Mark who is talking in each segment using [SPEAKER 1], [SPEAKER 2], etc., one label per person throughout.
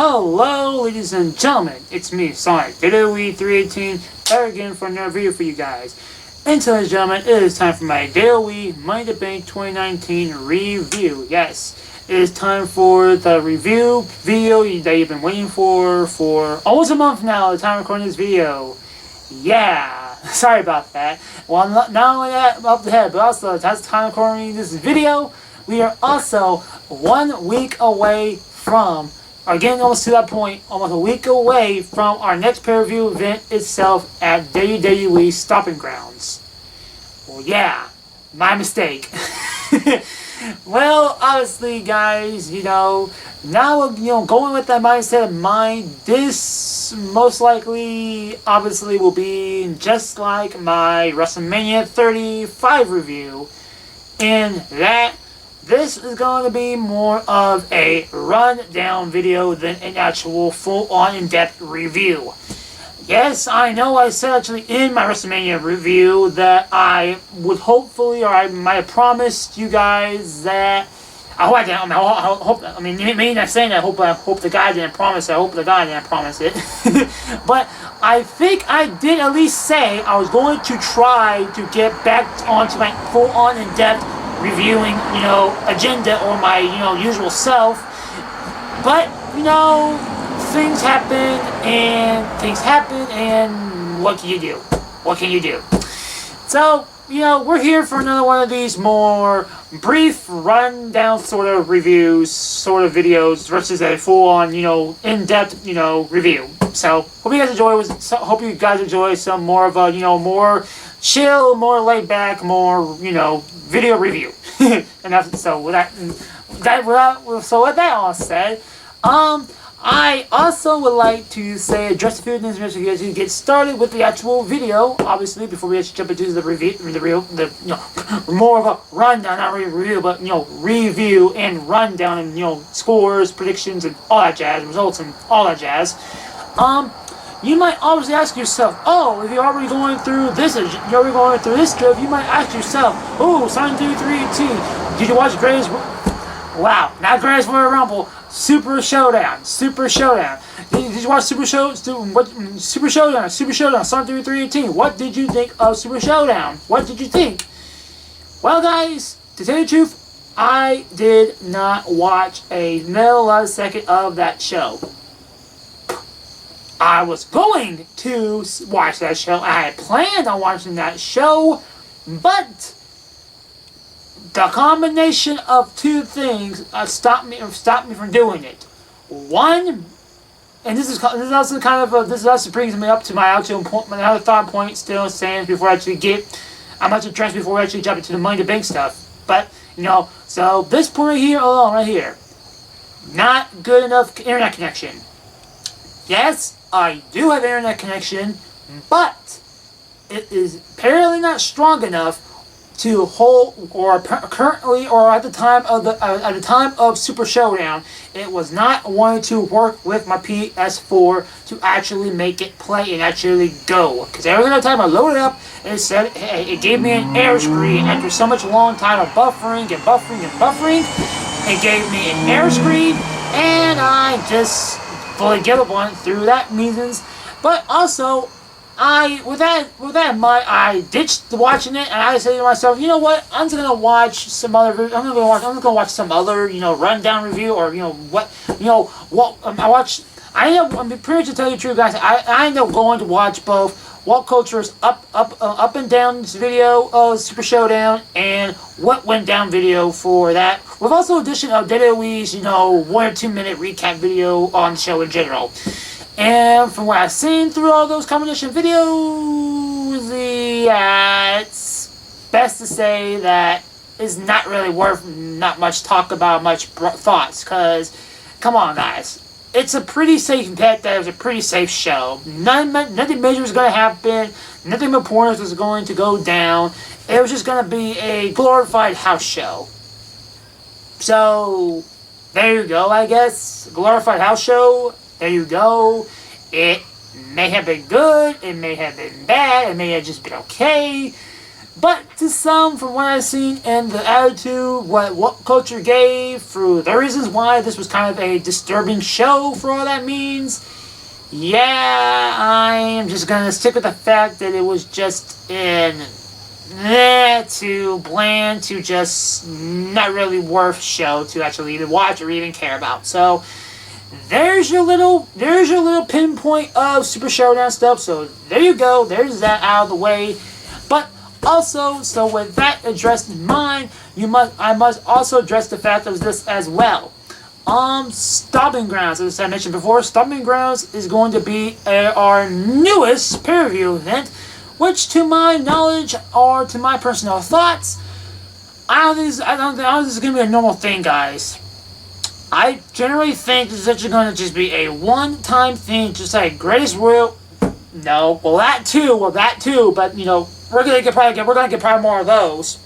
[SPEAKER 1] Hello, ladies and gentlemen, it's me, Sonic, WWE 318, back again for another video for you guys. And so, ladies and gentlemen, it is time for my WWE Money to Bank 2019 review. Yes, it is time for the review video that you've been waiting for almost a month now, the time of recording this video. Yeah, sorry about that. Well, not only that, up the head, but also that's the time of recording this video. We are also 1 week away from, or getting almost to that point, almost a week away from our next pay-per-view event itself at WWE Stomping Grounds. Well, yeah, my mistake. Well, obviously, guys, now, going with that mindset of mind, this most likely, obviously, will be just like my WrestleMania 35 review, in that this is going to be more of a rundown video than an actual full-on in-depth review. Yes, I know I said actually in my WrestleMania review that I would hopefully, or I might have promised you guys that, I mean, not saying that, I hope the guy didn't promise it, I hope the guy didn't promise it. But I think I did at least say I was going to try to get back onto my full-on in-depth reviewing, agenda, or my, usual self. But, things happen, and what can you do? What can you do? So, we're here for another one of these more brief, rundown sort of reviews, sort of videos, versus a full-on, in-depth, review. So, hope you guys enjoy some more of a, more chill, more laid back, more, video review. And so with that all said, I also would like to say just a few things to get started with the actual video. Obviously, before we actually jump into the review, more of a rundown, not really review, but review and rundown, and scores, predictions, and all that jazz, results, and all that jazz. You might obviously ask yourself, if you're already going through this, drift, you might ask yourself, Sonic 318, did you watch Greatest? Wow, not Greatest Royal Rumble, Super Showdown. Did you watch Super Showdown, Sonic 318? What did you think of Super Showdown? What did you think? Well, guys, to tell you the truth, I did not watch a millisecond of that show. I was going to watch that show. I had planned on watching that show, but the combination of two things stopped me from doing it. One, and this also brings me up to my actual point, my other thought point still stands before I actually before we actually jump into the Money to Bank stuff. But so this point right here, not good enough internet connection. Yes, I do have internet connection, but it is apparently not strong enough to hold, or currently, or at the time of Super Showdown, it was not wanting to work with my PS4 to actually make it play and actually go. Because every single time I loaded it up, it gave me an error screen after so much long time of buffering, it gave me an error screen, and I just fully give up on it through that reasons. But also, with that in mind, I ditched watching it, and I said to myself, you know what? I'm just gonna watch some other. I'm gonna watch some other, rundown review, or I'm pretty much to tell you the truth, guys. I end up going to watch both What Culture's up and down video of Super Showdown and What Went Down video for that, with also addition of WWE's 1 or 2 minute recap video on the show in general. And from what I've seen through all those combination videos, it's best to say that it's not really worth not much talk about, much thoughts, because, come on, guys. It's a pretty safe bet that it was a pretty safe show. Nothing major was going to happen. Nothing important was going to go down. It was just going to be a glorified house show. So, there you go, I guess. Glorified house show. There you go. It may have been good. It may have been bad. It may have just been okay. But to some, from what I've seen and the attitude, what culture gave, through the reasons why this was kind of a disturbing show for all that means, yeah, I am just going to stick with the fact that it was just too bland, to just not really worth show to actually either watch or even care about. So there's your little pinpoint of Super Showdown stuff. So there you go. There's that out of the way. But also, so with that addressed in mind, I must also address the fact of this as well. Stomping Grounds, as I mentioned before, Stomping Grounds is going to be our newest pay-per-view event, which, to my knowledge, or to my personal thoughts, I don't think this is going to be a normal thing, guys. I generally think this is actually going to just be a one-time thing, just like Greatest Royal. No, well that too, but you know, we're gonna get probably more of those.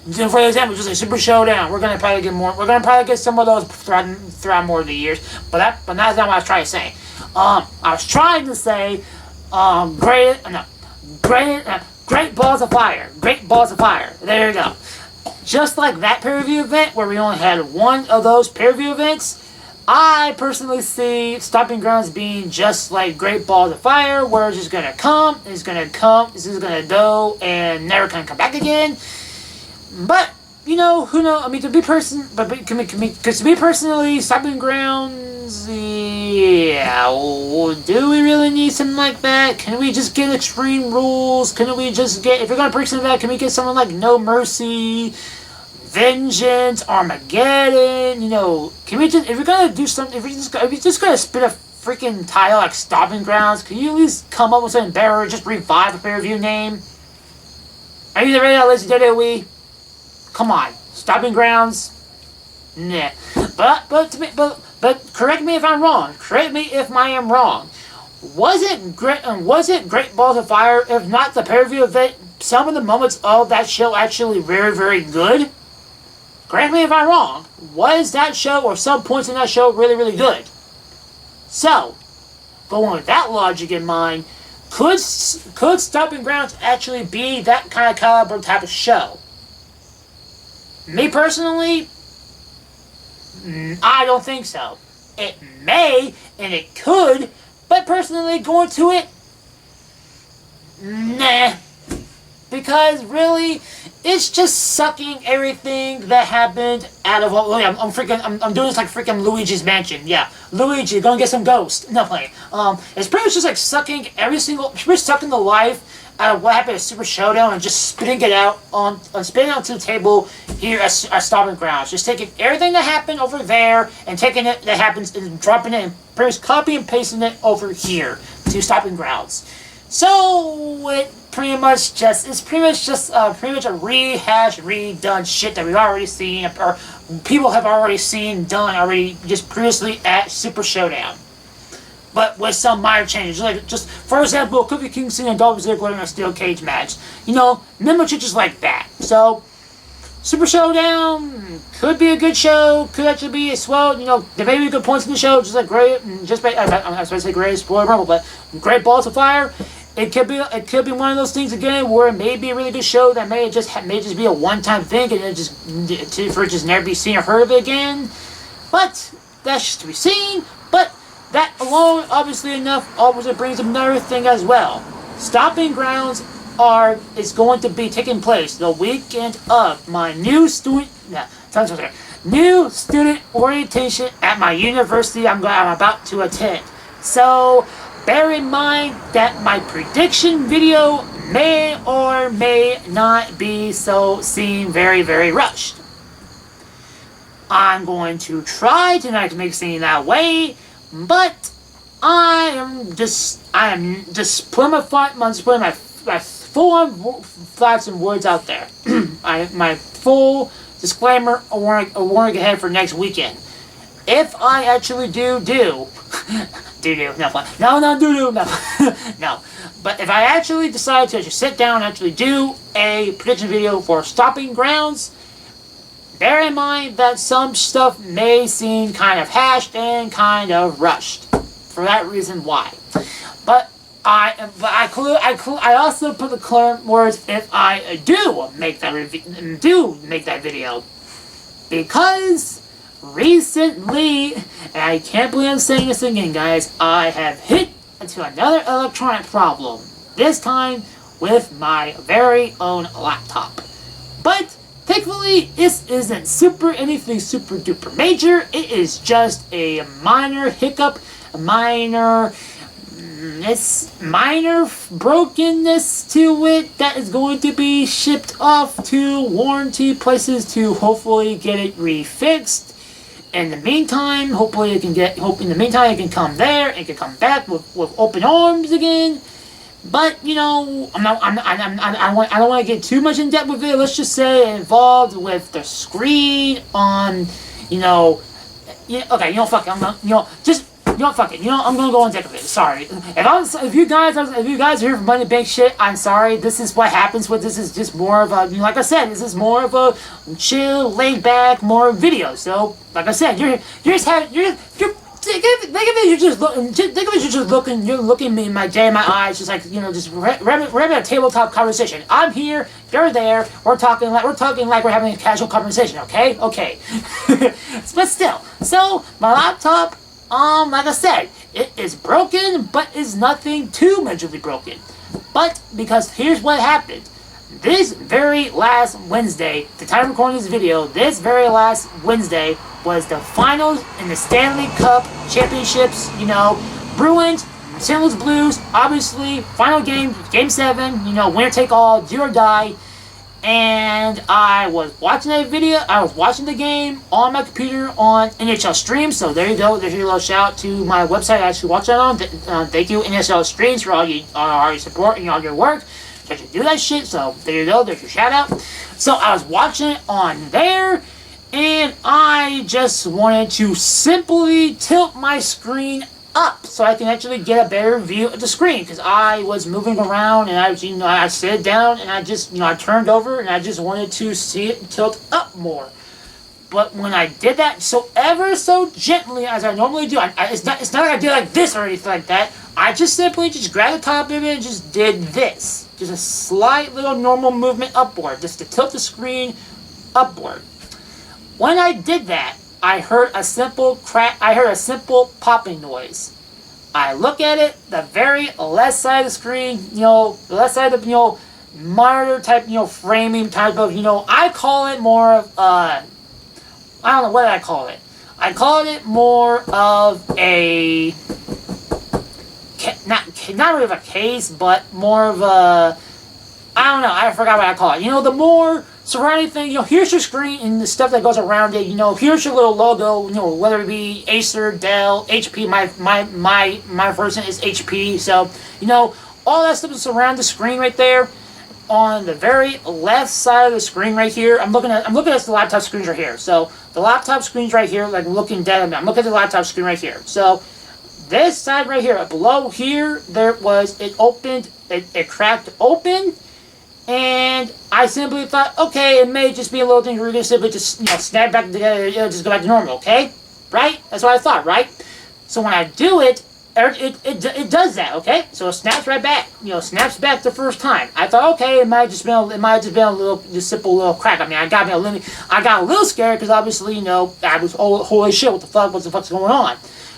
[SPEAKER 1] For example, just like Super Showdown, we're gonna probably get more. We're gonna probably get some of those throughout more of the years. But that's not what I was trying to say. I was trying to say, great balls of fire, great balls of fire. There you go. Just like that pay-per-view event where we only had one of those pay-per-view events, I personally see Stomping Grounds being just like Great Balls of Fire, where it's just gonna come, this is gonna go, and never can come back again. But you know, who knows? I mean, to me personally, Stomping Grounds, yeah. Do we really need something like that? Can we just get Extreme Rules? Can we just get, if we're gonna break something like that, can we get someone like No Mercy, Vengeance, Armageddon? You know, can we just, if we're gonna do something, if we just gonna spit a freaking title like Stomping Grounds, can you at least come up with something better? Just revive the pay-per-view name? Are you ready to listen to WWE? Come on, Stomping Grounds? Nah. But correct me if I'm wrong. Correct me if I am wrong. Wasn't Great Balls of Fire, if not the pay-per-view event, some of the moments of that show actually very, very good? Correct me if I'm wrong. Was that show, or some points in that show, really, really good? So, going with that logic in mind, could Stomping Grounds actually be that kind of caliber type of show? Me personally, I don't think so. It may, and it could, but personally, going to it, nah. Because really, it's just sucking everything that happened out of. I'm doing this like freaking Luigi's Mansion. Yeah, Luigi, go and get some ghost. No playing. It's pretty much just like sucking sucking the life out of what happened at Super Showdown and just spitting it out spitting it onto the table here at Stomping Grounds. Just taking everything that happened over there and taking it that happens and dropping it and pretty much copy and pasting it over here to Stomping Grounds. So it's pretty much just a rehash, redone shit that we've already seen, or people have already seen done already just previously at Super Showdown. But with some minor changes, like just for example, Cookie Kingston and Dolph Ziggler in a steel cage match. You know, little changes like that. So Super Showdown could be a good show. Could actually be as well. You know, there may be good points in the show, just like great. I'm supposed to say great Royal Rumble, but Great Balls of Fire. It could be one of those things again where it may be a really good show that may just be a one-time thing and it just never be seen or heard of it again. But that's just to be seen. But that alone, obviously enough, also brings another thing as well. Stomping Grounds is going to be taking place the weekend of my new student orientation at my university I'm about to attend. So bear in mind that my prediction video may or may not be seem very, very rushed. I'm going to try tonight to make it seem that way, but I am just putting my full-on thoughts and words out there. My full disclaimer, a warning ahead for next weekend. If I actually no. But if I actually decide to just sit down and actually do a prediction video for Stomping Grounds, bear in mind that some stuff may seem kind of hashed and kind of rushed. For that reason why. But I also put the current words if I do make that video, because recently, and I can't believe I'm saying this again, guys, I have hit into another electronic problem. This time with my very own laptop. But thankfully, this isn't anything super duper major. It is just a minor hiccup, a minor brokenness to it that is going to be shipped off to warranty places to hopefully get it refixed. In the meantime, hopefully it can come there and can come back with open arms again. But I don't want to get too much in depth with it. Let's just say involved with the screen on, fuck it. I'm gonna go on depth of it. Sorry. If you guys are here for money bank shit, I'm sorry. This is what happens with this. Is just more of a, like I said, this is more of a chill, laid back, more video. So, like I said, you're looking me in my eyes, just like, just having a tabletop conversation. I'm here, you're there, we're talking like we're having a casual conversation, okay? Okay. But still, so my laptop, like I said, it is broken, but is nothing too majorly broken. But because here's what happened. This very last Wednesday, the time of recording this video, this very last Wednesday was the finals in the Stanley Cup Championships. Bruins, St. Louis Blues, obviously, final game, Game 7, winner take all, do or die. And I was watching that video, I was watching the game on my computer on NHL Stream, so there you go, there's your little shout out to my website I actually watch that on. Thank you, NHL Streams, for all your support and all your work. I should do that shit, so there you go, there's your shout out. So I was watching it on there, and I just wanted to simply tilt my screen up so I can actually get a better view of the screen, because I was moving around and I sat down and I turned over and I just wanted to see it tilt up more. But when I did that ever so gently as I normally do, it's not like I did like this or anything like that. I just simply grabbed the top of it and just did this. Just a slight little normal movement upward, just to tilt the screen upward. When I did that, I heard a simple popping noise. I look at it, the very left side of the screen, the left side of the, monitor type, framing type of, I call it more of, I don't know what I call it. I call it more of a, not really of a case, but more of a, I don't know, I forgot what I call it. The more surrounding thing, here's your screen and the stuff that goes around it, here's your little logo, whether it be Acer, Dell, HP, my version is HP, so, all that stuff is around the screen right there. On the very left side of the screen right here, I'm looking at the laptop screens right here. So the laptop screen's right here, like looking down. I'm looking at the laptop screen right here. So this side right here, below here, it cracked open, and I simply thought, okay, it may just be a little thing. We're gonna simply just snap back together, just go back to normal, okay? Right? That's what I thought, right? So when I do it. It does that, okay? So it snaps right back. Snaps back the first time. I thought, okay, it might have just been a little, just simple little crack. I mean, I got a little scared because obviously, I was, oh, holy shit, what the fuck's going on?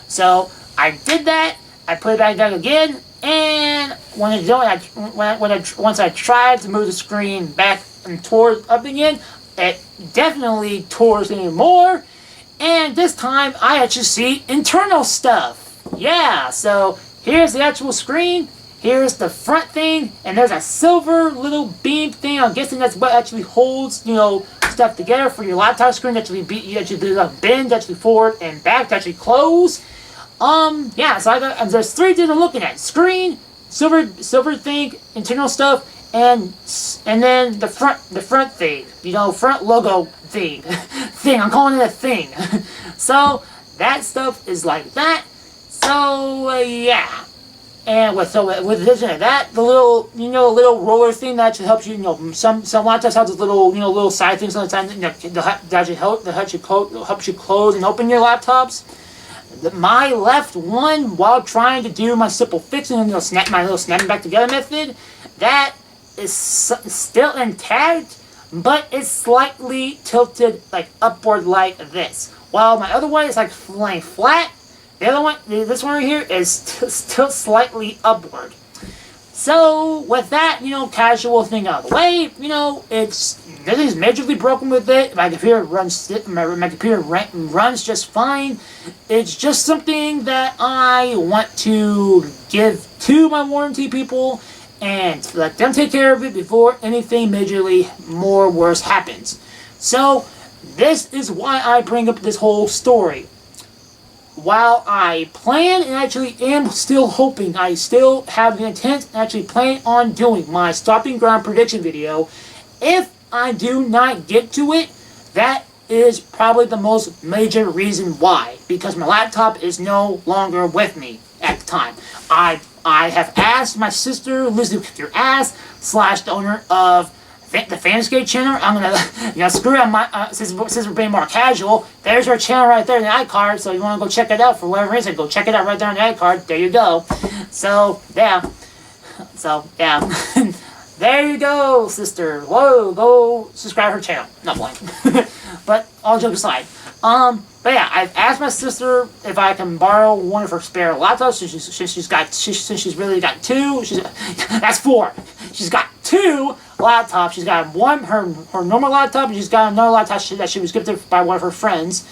[SPEAKER 1] So I did that. I put it back down again, and once I tried to move the screen back and up again, it definitely tore even more. And this time, I actually see internal stuff. Yeah, so here's the actual screen, here's the front thing, and there's a silver little beam thing. I'm guessing that's what actually holds, stuff together for your laptop screen to actually do a bend, actually forward and back to actually close. Yeah, so there's three things I'm looking at: screen, silver thing, internal stuff, and then the front thing, front logo thing. I'm calling it a thing. So that stuff is like that. So yeah, and with addition to that, the little little roller thing that actually helps you. Some laptops have this little side things sometimes that actually helps you close and open your laptops. my left one, while trying to do my simple fixing and my little snapping back together method, that is still intact, but it's slightly tilted like upward like this. While my other one is like laying flat, the other one, this one right here, is still slightly upward. So, with that, casual thing out of the way, nothing's majorly broken with it. My computer runs just fine. It's just something that I want to give to my warranty people and let them take care of it before anything majorly worse happens. So, this is why I bring up this whole story. While I plan and actually am still hoping, I still have the intent and actually plan on doing my stopping ground prediction video, if I do not get to it, that is probably the most major reason why. Because my laptop is no longer with me at the time. I have asked my sister, Elizabeth, with your ass, / the owner of the Fanscape channel. I'm gonna screw it on my since we're being more casual. There's our channel right there in the iCard. So you want to go check it out for whatever reason, go check it out right there in the iCard. There you go. So yeah, there you go, sister. Whoa, go subscribe to her channel. Not blank. But all jokes aside, but yeah, I've asked my sister if I can borrow one of her spare laptops. Since she's really got two. That's 4. She's got 2 laptops. She's got one, her normal laptop, and she's got another laptop that she was gifted by one of her friends.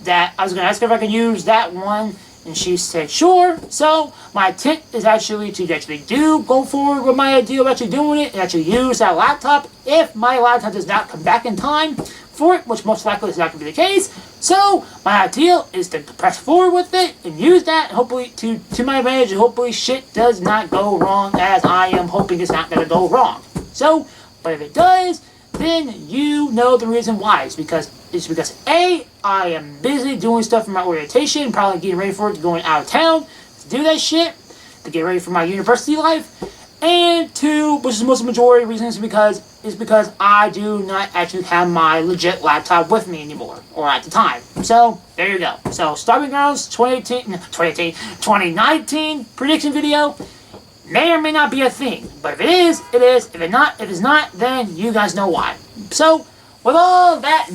[SPEAKER 1] That I was going to ask her if I could use that one, and she said sure. So my intent is actually to go forward with my idea of actually doing it and actually use that laptop if my laptop does not come back in time for it, which most likely is not going to be the case. So my idea is to press forward with it and use that, hopefully to my advantage, and hopefully shit does not go wrong as I am hoping it's not going to go wrong. So, but if it does, then you know the reason why. It's because A, I am busy doing stuff for my orientation, probably getting ready for it, going out of town to do that shit, to get ready for my university life. And 2, which is the most majority reason, is because I do not actually have my legit laptop with me anymore, or at the time. So, there you go. So, Stopping Grounds 2019 prediction video may or may not be a thing. But if it is, it is. If it's not, then you guys know why. So, with all that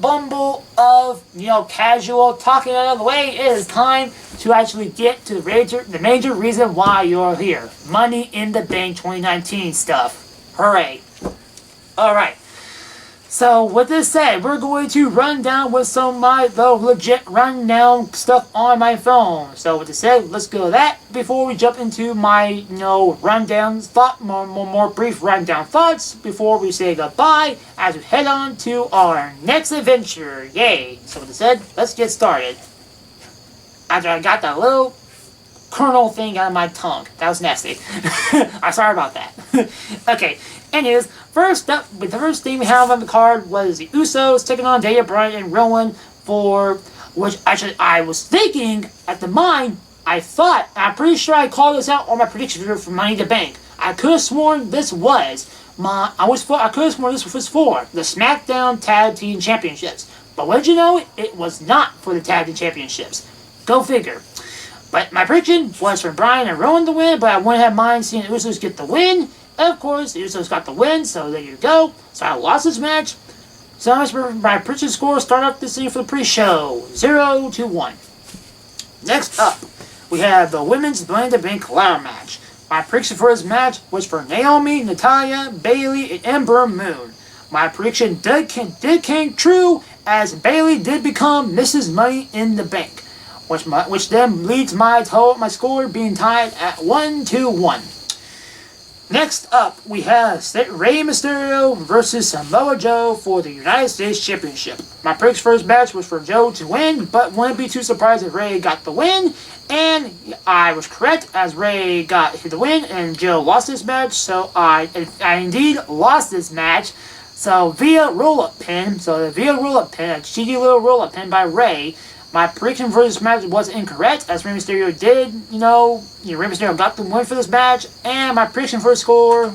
[SPEAKER 1] bumble of, casual talking out of the way, it is time to actually get to the major reason why you're here. Money in the Bank 2019 stuff. Hooray. Alright. So, with this said, we're going to run down with some of my legit rundown stuff on my phone. So, with this said, let's go with that before we jump into my, rundown more brief rundown thoughts before we say goodbye as we head on to our next adventure. Yay! So, with this said, let's get started. After I got that little kernel thing out of my tongue. That was nasty. I'm sorry about that. Okay, anyways, first up, the first thing we have on the card was the Usos taking on Daniel Bryan and Rowan for, which actually I was thinking at the mind, I'm pretty sure I called this out on my prediction video for Money in the Bank. I could have sworn this was for the SmackDown Tag Team Championships. But what did you know? It was not for the Tag Team Championships. Go figure. But my prediction was for Bryan and Rowan to win, but I wouldn't have mind seeing the Usos get the win. Of course, the Usos got the win, so there you go. So I lost this match. So my prediction score start off this thing for the pre-show. 0-1. Next up, we have the Women's Money in the Bank ladder match. My prediction for this match was for Naomi, Natalya, Bayley, and Ember Moon. My prediction did came true, as Bayley did become Mrs. Money in the Bank. Which then leads my score being tied at 1-1. Next up, we have Rey Mysterio versus Samoa Joe for the United States Championship. My prediction for this match was for Joe to win, but wouldn't be too surprised if Rey got the win. And I was correct, as Rey got the win and Joe lost this match. So I indeed lost this match. So via roll-up pin, a cheeky little roll-up pin by Rey. My prediction for this match was incorrect, as Rey Mysterio did, Rey Mysterio got the win for this match, and my prediction for the score,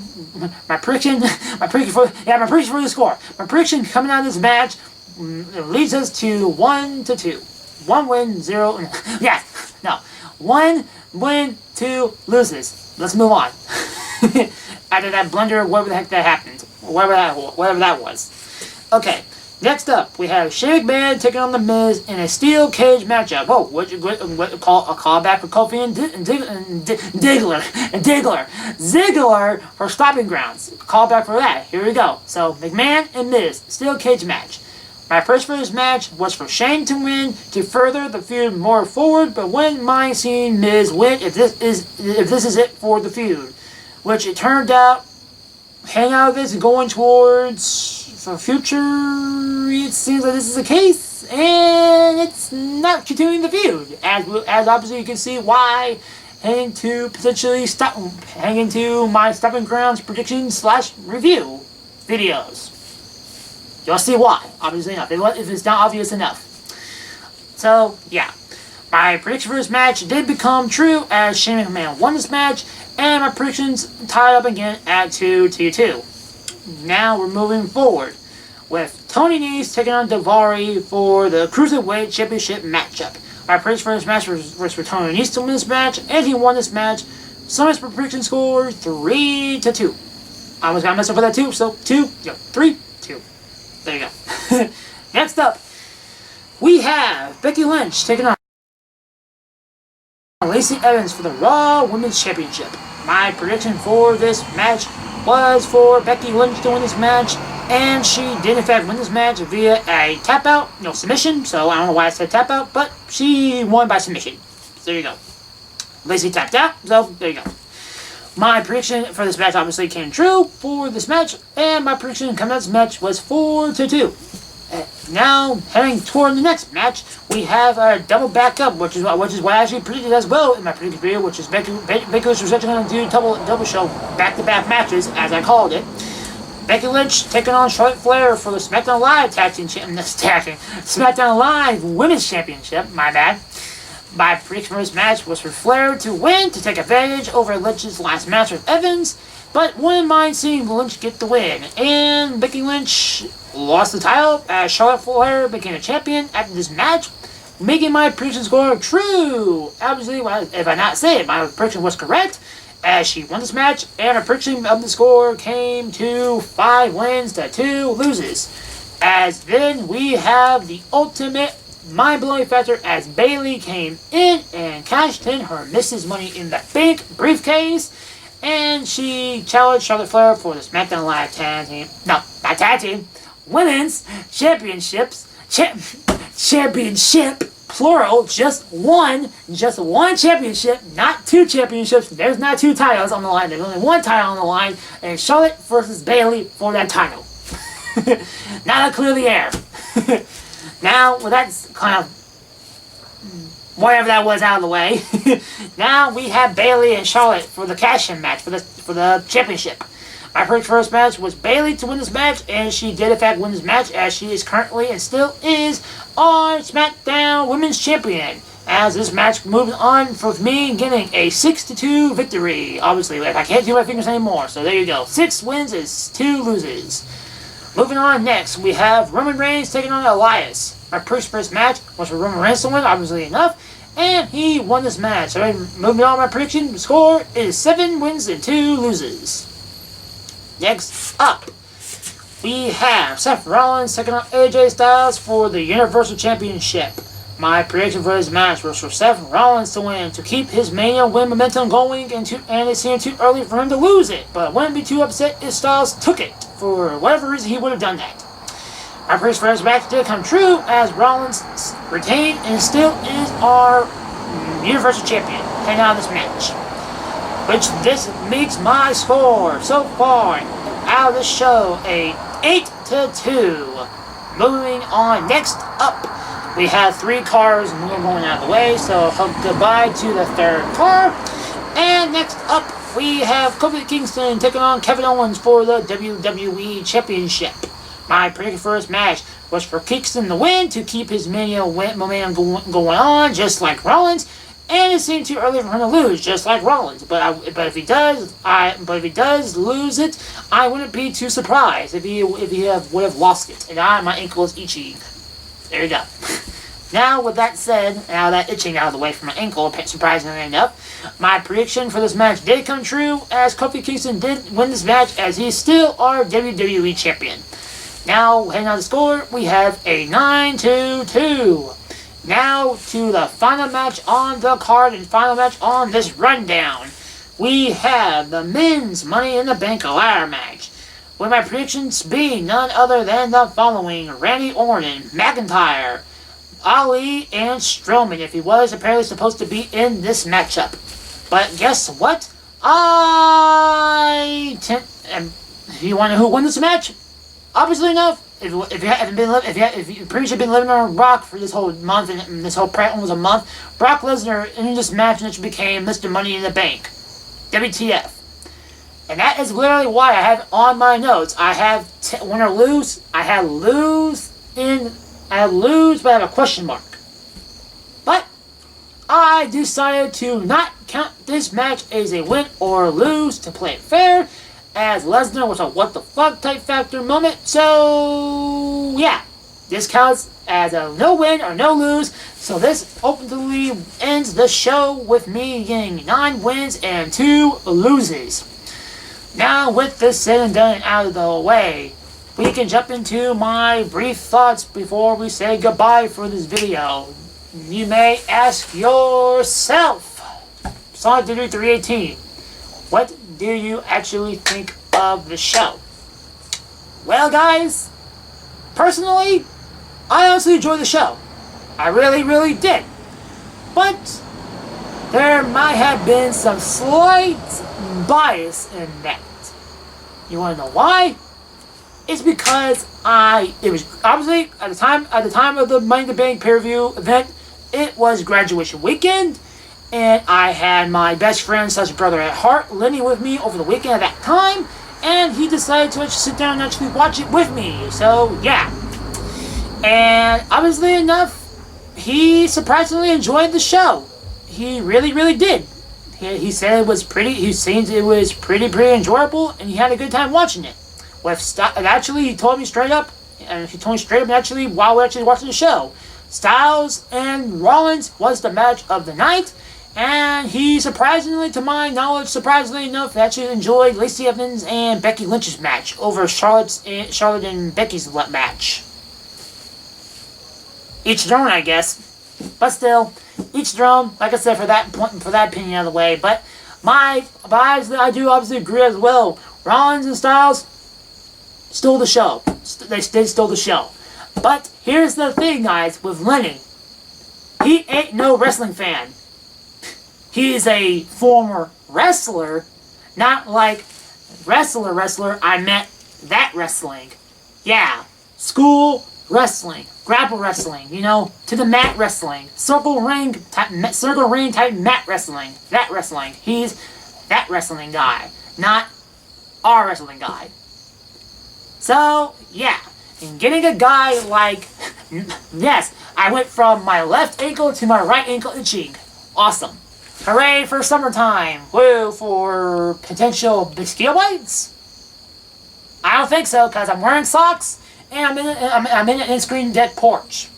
[SPEAKER 1] my prediction for the score. My prediction coming out of this match leads us to 1-2. 1 win, 0. Yeah, no. 1 win, 2 loses. Let's move on. After that blunder, whatever the heck that happened. Whatever that was. Okay. Next up, we have Shane McMahon taking on The Miz in a steel cage matchup. Whoa, what call a callback for Kofi and Ziggler for stopping grounds. Callback for that. Here we go. So McMahon and Miz steel cage match. My first for this match was for Shane to win to further the feud more forward, but wouldn't mind seeing Miz win if this is it for the feud, which it turned out. Hang out of this and going towards. For future, it seems like this is the case, and it's not continuing the feud. As obviously you can see why, hanging to my stopping grounds prediction / review videos. You'll see why. Obviously enough. If it's not obvious enough. So yeah, my prediction for this match did become true as Shane McMahon won this match, and my predictions tied up again at 2-2. Now we're moving forward with Tony Nese taking on Daivari for the Cruiserweight Championship matchup. My prediction for this match was for Tony Nese to win this match, and he won this match. So his prediction score 3-2. I was gonna mess up with that too, so 3-2. There you go. Next up, we have Becky Lynch taking on Lacey Evans for the Raw Women's Championship. My prediction for this match was for Becky Lynch to win this match, and she did in fact win this match via a tap out, submission, so I don't know why I said tap out, but she won by submission. So there you go. Lacey tapped out, so there you go. My prediction for this match obviously came true for this match, and my prediction coming out of this match was 4-2. Now, heading toward the next match, we have a double backup, which is what I actually predicted as well in my prediction video, which is Becky Lynch was actually going to do double show back-to-back matches, as I called it. Becky Lynch taking on Charlotte Flair for the SmackDown Live SmackDown Live Women's Championship. My bad. My prediction for this match was for Flair to win to take advantage over Lynch's last match with Evans, but wouldn't mind seeing Lynch get the win. And Becky Lynch lost the title as Charlotte Flair became a champion after this match, making my prediction score true. Obviously, if I not say it, my prediction was correct as she won this match, and her prediction of the score came to 5 wins to 2 loses. As then we have the ultimate mind-blowing factor as Bayley came in and cashed in her Mrs. Money in the Bank briefcase, and she challenged Charlotte Flair for the SmackDown Live Women's Championship, plural, just one championship, not 2 championships. There's not 2 titles on the line. There's only 1 title on the line, and Charlotte versus Bayley for that title. Now to clear the air. Now, well, that's kind of whatever that was out of the way. Now we have Bayley and Charlotte for the cash-in match for the championship. My first match was Bayley to win this match, and she did in fact win this match as she is currently and still is our SmackDown Women's Champion. As this match moved on for me getting a 6-2 victory. Obviously, I can't do my fingers anymore, so there you go. 6 wins is 2 loses. Moving on next, we have Roman Reigns taking on Elias. My first match was for Roman Reigns to win, obviously enough, and he won this match. So moving on, my prediction score is 7 wins and 2 loses. Next up, we have Seth Rollins taking on AJ Styles for the Universal Championship. My prediction for this match was for Seth Rollins to win to keep his Mania win momentum going, and it seemed too early for him to lose it, but I wouldn't be too upset if Styles took it. For whatever reason, he would have done that. My prediction for this match did come true as Rollins retained and still is our Universal Champion heading out of this match. Which this makes my score so far out of the show a 8-2. Moving on, next up, we have 3 cars going out of the way, so goodbye to the 3rd car. And next up, we have Kofi Kingston taking on Kevin Owens for the WWE Championship. My prediction for this match was for Kingston to win to keep his Mania momentum going on, just like Rollins. And it seemed too early for him to lose, just like Rollins. But if he does lose it, I wouldn't be too surprised if he would have lost it. And my ankle is itchy. There you go. Now, with that said, now that itching out of the way from my ankle, surprisingly enough, my prediction for this match did come true, as Kofi Kingston did win this match, as he's still our WWE Champion. Now, heading on the score, we have a 9-2. Now, to the final match on the card and final match on this rundown. We have the Men's Money in the Bank ladder match, with my predictions being none other than the following: Randy Orton, McIntyre, Ali, and Strowman, if he was apparently supposed to be in this matchup. But guess what? You want to know who won this match? Obviously enough, if you've previously been living on a rock for this whole month, and this whole almost a month, Brock Lesnar in this match which became Mr. Money in the Bank. WTF. And that is literally why I have on my notes, I have win or lose, I have lose, but I have a question mark. But I decided to not count this match as a win or lose to play it fair, as Lesnar was a what the fuck type factor moment. So yeah, this counts as a no win or no lose. So this openly ends the show with me getting 9 wins and 2 loses. Now, with this said and done out of the way, we can jump into my brief thoughts before we say goodbye for this video. You may ask yourself, Sonic 318, what do you actually think of the show? Well, guys, personally, I honestly enjoyed the show. I really, really did. But there might have been some slight bias in that. You want to know why? It's because it was obviously at the time of the Money in the Bank pay-per-view event, it was graduation weekend, and I had my best friend / brother at heart, Lenny, with me over the weekend at that time, and he decided to actually sit down and actually watch it with me. So yeah, and obviously enough, he surprisingly enjoyed the show. He really, really did. He said it was pretty. He seemed it was pretty enjoyable, and he had a good time watching it. Actually, he told me straight up, actually while we're actually watching the show, Styles and Rollins was the match of the night, and he surprisingly, to my knowledge, surprisingly enough, actually enjoyed Lacey Evans and Becky Lynch's match over Charlotte and Becky's match. Each their own, I guess, but still, each their own. Like I said, for that opinion out of the way, but I do obviously agree as well. Rollins and Styles stole the show. They stole the show. But here's the thing, guys, with Lenny. He ain't no wrestling fan. He is a former wrestler, not like wrestler. I meant that wrestling. Yeah, school wrestling, grapple wrestling, to the mat wrestling, circle ring type mat wrestling. That wrestling. He's that wrestling guy, not our wrestling guy. So, yeah. And getting a guy like... Yes, I went from my left ankle to my right ankle itching. Awesome. Hooray for summertime. Woo, for potential mosquito bites? I don't think so, because I'm wearing socks, and I'm in an in-screen deck porch.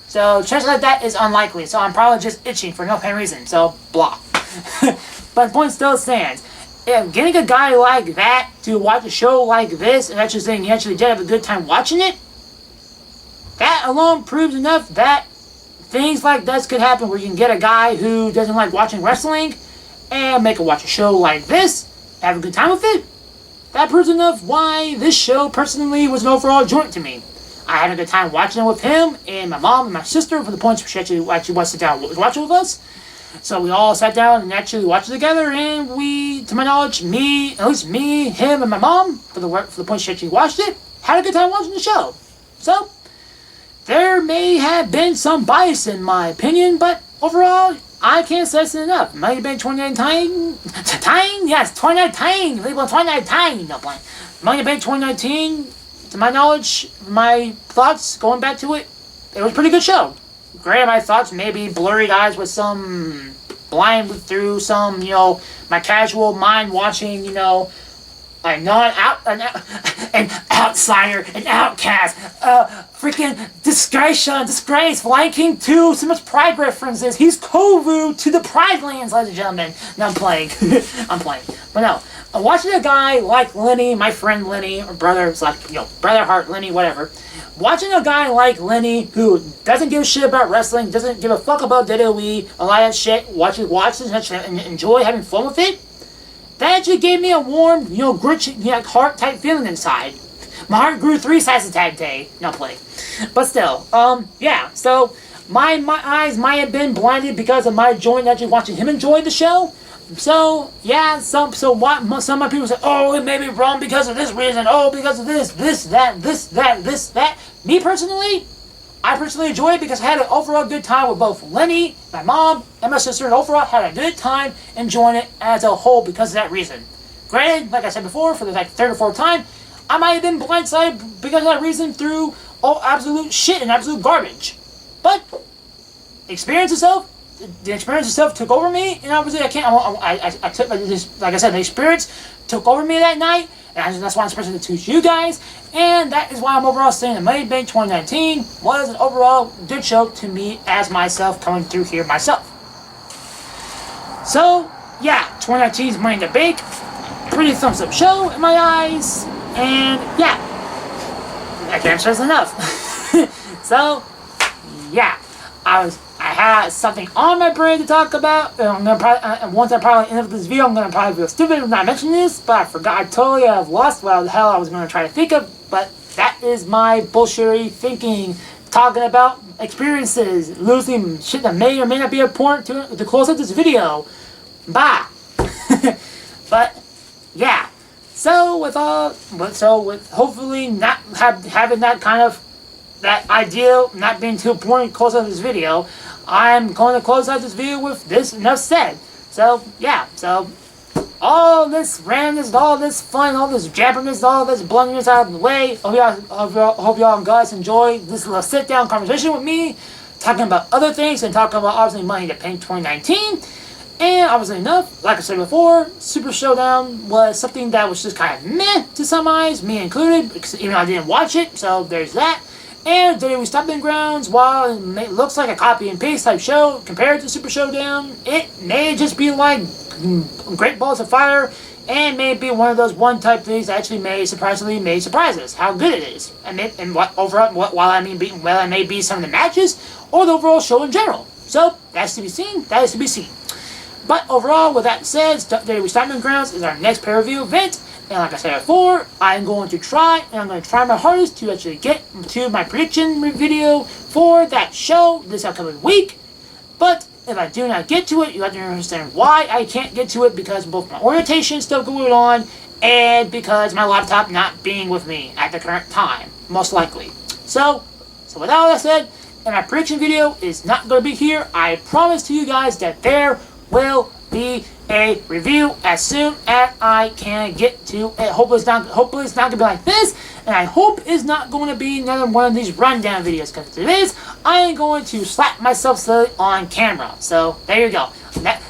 [SPEAKER 1] So, chances like that is unlikely, so I'm probably just itching for no apparent reason, so, blah. But the point still stands. Getting a guy like that to watch a show like this and actually saying he actually did have a good time watching it, that alone proves enough that things like this could happen, where you can get a guy who doesn't like watching wrestling and make him watch a show like this, have a good time with it. That proves enough why this show personally was an overall joint to me. I had a good time watching it with him and my mom and my sister, for the points she actually wanted to sit down and watch it with us. So we all sat down and actually watched it together, and we, to my knowledge, at least me, him, and my mom, for the point she actually watched it, had a good time watching the show. So, there may have been some bias in my opinion, but overall, I can't stress it enough. Might have been 2019, yes, 2019, label 2019, no plan. Might have been 2019, to my knowledge, my thoughts, going back to it, it was a pretty good show. Granted, my thoughts may be blurry eyes with some blind through some, my casual mind watching, an outsider, an outcast, freaking disgrace, Lion King 2, so much Pride references. He's Kovu to the Pride Lands, ladies and gentlemen. No, I'm playing. I'm playing. But no, watching a guy like Lenny, my friend Lenny, or brother, it's like, brother heart Lenny, whatever. Watching a guy like Lenny, who doesn't give a shit about wrestling, doesn't give a fuck about WWE, a lot of shit, watches and enjoy having fun with it, that actually gave me a warm, grit, heart type feeling inside. My heart grew 3 sizes that day. No play. But still, yeah. So my eyes might have been blinded because of my joy actually watching him enjoy the show. So yeah, some of my people say, oh, it may be wrong because of this reason. Oh, because of this, that. Me personally, I personally enjoy it because I had an overall good time with both Lenny, my mom, and my sister, and overall had a good time enjoying it as a whole because of that reason. Granted, like I said before, for the third or fourth time, I might have been blindsided because of that reason through all absolute shit and absolute garbage. But the experience itself took over me, and obviously I took, like I said, the experience took over me that night, and that's why I'm expressing it to you guys, and that is why I'm overall saying that Money in the Bank 2019 was an overall good show to me as myself coming through here myself. So, yeah, 2019's Money in the Bank, pretty thumbs up show in my eyes, and yeah, I can't stress enough. So, yeah, I had something on my brain to talk about. I'm gonna probably, once I probably end up this video, I'm gonna probably feel stupid when I mention this, but I forgot. I totally have lost what the hell I was gonna try to think of. But that is my bullshitty thinking, talking about experiences, losing shit that may or may not be important to close up this video. Bye. But yeah. So with hopefully not having that kind of that idea not being too important close out this video, I'm going to close out this video with this enough said. So yeah, so all this randomness, all this fun, all this jabberness, all this blunderness out of the way. Hope y'all guys enjoy this little sit down conversation with me, talking about other things and talking about obviously Money in the Bank 2019. And obviously enough, like I said before, Super Showdown was something that was just kind of meh to some eyes, me included, because even though I didn't watch it, so there's that. And WWE Stomping Grounds, while it looks like a copy and paste type show compared to Super Showdown, it may just be like Great Balls of Fire, and may be one of those one-type things that actually may surprise us how good it is, and what overall, while I may be some of the matches or the overall show in general. So that's to be seen. That is to be seen. But overall, with that said, WWE Stomping Grounds is our next pay-per-view event. And like I said before, I'm going to try my hardest to actually get to my prediction video for that show this upcoming week. But if I do not get to it, you have to understand why I can't get to it, because both my orientation stuff going on and because my laptop not being with me at the current time, most likely. So with all that said, and my prediction video is not going to be here, I promise to you guys that there will be a review as soon as I can get to it. Hopefully it's not going to be like this, and I hope it's not going to be another one of these rundown videos, because if it is, I am going to slap myself silly on camera. So there you go.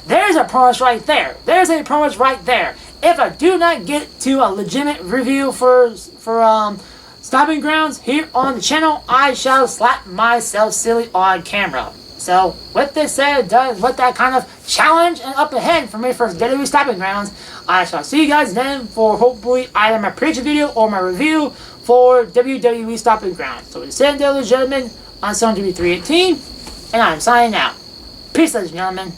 [SPEAKER 1] There's a promise right there. There's a promise right there. If I do not get to a legitimate review for Stomping Grounds here on the channel, I shall slap myself silly on camera. So, with this said, with that kind of challenge and up ahead for me for WWE Stomping Grounds, I shall see you guys then for hopefully either my prediction video or my review for WWE Stomping Grounds. So, with the said, ladies and gentlemen, I'm Son W318, and I'm signing out. Peace, ladies and gentlemen.